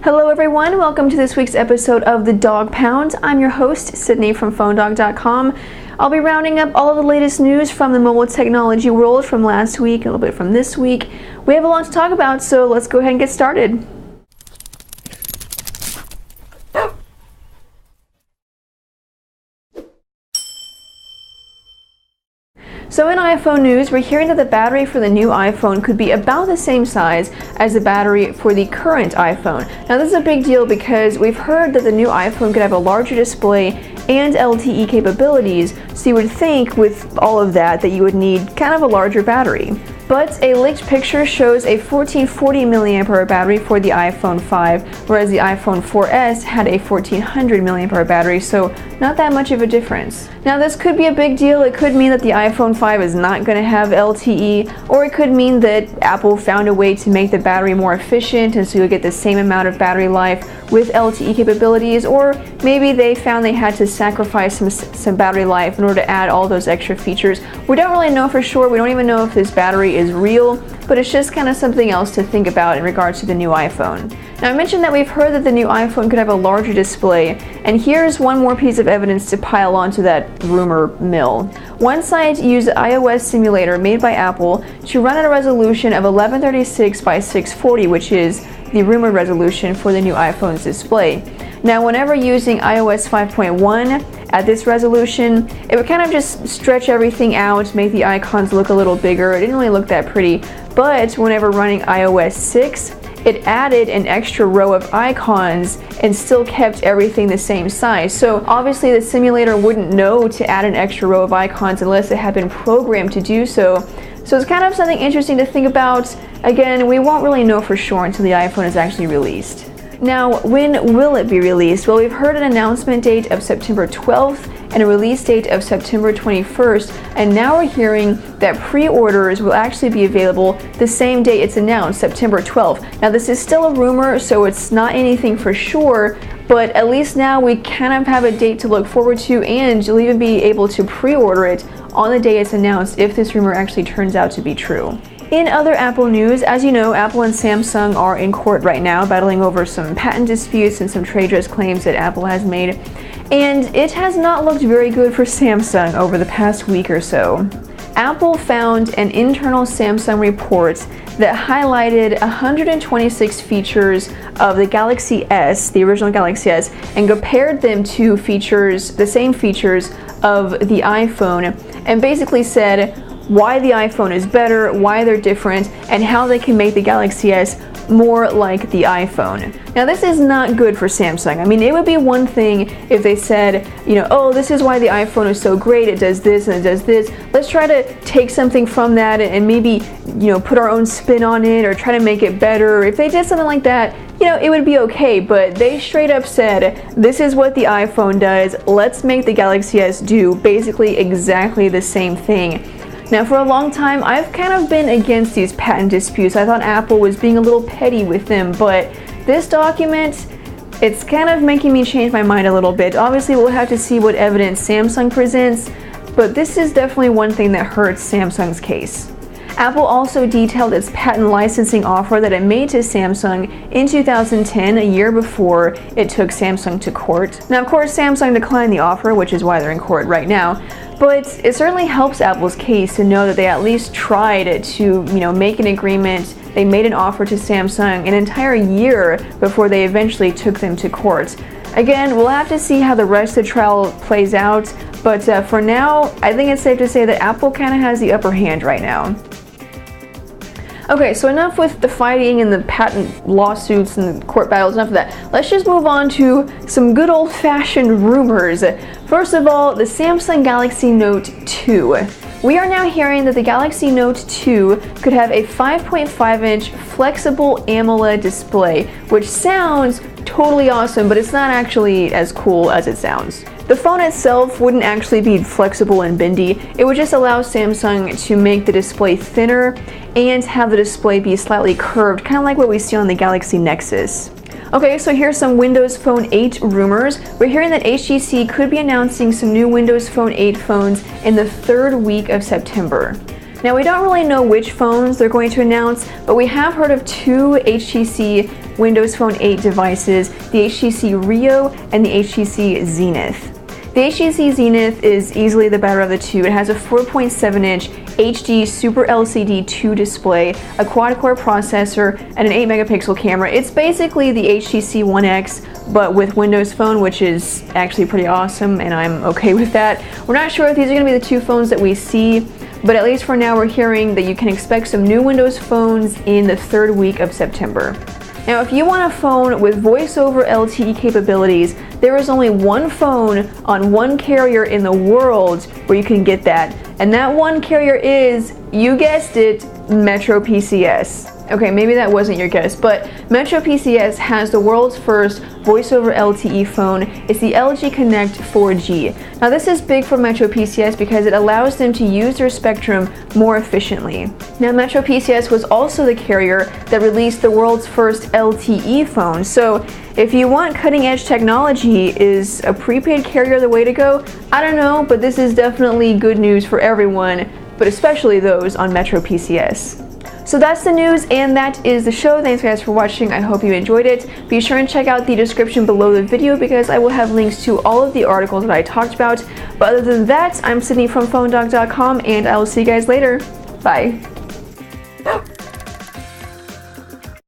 Hello everyone, welcome to this week's episode of The Dog Pound. I'm your host, Sydney from PhoneDog.com. I'll be rounding up all of the latest news from the mobile technology world from last week, a little bit from this week. We have a lot to talk about, so let's go ahead and get started. So in iPhone news, we're hearing that the battery for the new iPhone could be about the same size as the battery for the current iPhone. Now this is a big deal because we've heard that the new iPhone could have a larger display and LTE capabilities, so you would think with all of that you would need kind of a larger battery. But a leaked picture shows a 1440 mAh battery for the iPhone 5, whereas the iPhone 4S had a 1400 mAh battery, so not that much of a difference. Now this could be a big deal. It could mean that the iPhone 5 is not going to have LTE, or it could mean that Apple found a way to make the battery more efficient and so you'll get the same amount of battery life with LTE capabilities, or maybe they found they had to sacrifice some battery life in order to add all those extra features. We don't really know for sure. We don't even know if this battery is real, but it's just kind of something else to think about in regards to the new iPhone. Now I mentioned that we've heard that the new iPhone could have a larger display, and here's one more piece of evidence to pile onto that rumor mill. One site used the iOS simulator made by Apple to run at a resolution of 1136 by 640, which is the rumored resolution for the new iPhone's display. Now whenever using iOS 5.1 at this resolution, it would kind of just stretch everything out, make the icons look a little bigger. It didn't really look that pretty, but whenever running iOS 6, it added an extra row of icons and still kept everything the same size. So obviously the simulator wouldn't know to add an extra row of icons unless it had been programmed to do so. So it's kind of something interesting to think about. Again, we won't really know for sure until the iPhone is actually released. Now, when will it be released? Well, we've heard an announcement date of September 12th and a release date of September 21st, and now we're hearing that pre-orders will actually be available the same day it's announced, September 12th. Now, this is still a rumor, so it's not anything for sure, but at least now we kind of have a date to look forward to, and you'll even be able to pre-order it on the day it's announced if this rumor actually turns out to be true. In other Apple news, as you know, Apple and Samsung are in court right now battling over some patent disputes and some trade dress claims that Apple has made, and it has not looked very good for Samsung over the past week or so. Apple found an internal Samsung report that highlighted 126 features of the Galaxy S, the original Galaxy S, and compared them to the same features of the iPhone, and basically said why the iPhone is better, why they're different, and how they can make the Galaxy S more like the iPhone. Now this is not good for Samsung. I mean, it would be one thing if they said, oh, this is why the iPhone is so great, it does this and it does this. Let's try to take something from that and maybe, put our own spin on it or try to make it better. If they did something like that, it would be okay, but they straight up said, this is what the iPhone does, let's make the Galaxy S do basically exactly the same thing. Now for a long time, I've kind of been against these patent disputes. I thought Apple was being a little petty with them, but this document, it's kind of making me change my mind a little bit. Obviously, we'll have to see what evidence Samsung presents, but this is definitely one thing that hurts Samsung's case. Apple also detailed its patent licensing offer that it made to Samsung in 2010, a year before it took Samsung to court. Now, of course, Samsung declined the offer, which is why they're in court right now, but it certainly helps Apple's case to know that they at least tried to, make an agreement. They made an offer to Samsung an entire year before they eventually took them to court. Again, we'll have to see how the rest of the trial plays out, but for now, I think it's safe to say that Apple kind of has the upper hand right now. Okay, so enough with the fighting and the patent lawsuits and the court battles, enough of that. Let's just move on to some good old-fashioned rumors. First of all, the Samsung Galaxy Note 2. We are now hearing that the Galaxy Note 2 could have a 5.5-inch flexible AMOLED display, which sounds totally awesome, but it's not actually as cool as it sounds. The phone itself wouldn't actually be flexible and bendy. It would just allow Samsung to make the display thinner and have the display be slightly curved, kind of like what we see on the Galaxy Nexus. Okay, so here's some Windows Phone 8 rumors. We're hearing that HTC could be announcing some new Windows Phone 8 phones in the third week of September. Now, we don't really know which phones they're going to announce, but we have heard of two HTC Windows Phone 8 devices, the HTC Rio and the HTC Zenith. The HTC Zenith is easily the better of the two. It has a 4.7-inch HD Super LCD 2 display, a quad-core processor, and an 8-megapixel camera. It's basically the HTC One X, but with Windows Phone, which is actually pretty awesome, and I'm okay with that. We're not sure if these are going to be the two phones that we see, but at least for now we're hearing that you can expect some new Windows phones in the third week of September. Now, if you want a phone with voice over LTE capabilities, there is only one phone on one carrier in the world where you can get that. And that one carrier is, you guessed it, Metro PCS. Okay, maybe that wasn't your guess, but Metro PCS has the world's first voice over LTE phone. It's the LG Connect 4G. Now this is big for Metro PCS because it allows them to use their spectrum more efficiently. Now Metro PCS was also the carrier that released the world's first LTE phone. So if you want cutting edge technology, is a prepaid carrier the way to go? I don't know, but this is definitely good news for everyone, but especially those on Metro PCS. So that's the news, and that is the show. Thanks guys for watching. I hope you enjoyed it. Be sure and check out the description below the video because I will have links to all of the articles that I talked about. But other than that, I'm Sydney from PhoneDoc.com, and I will see you guys later. Bye.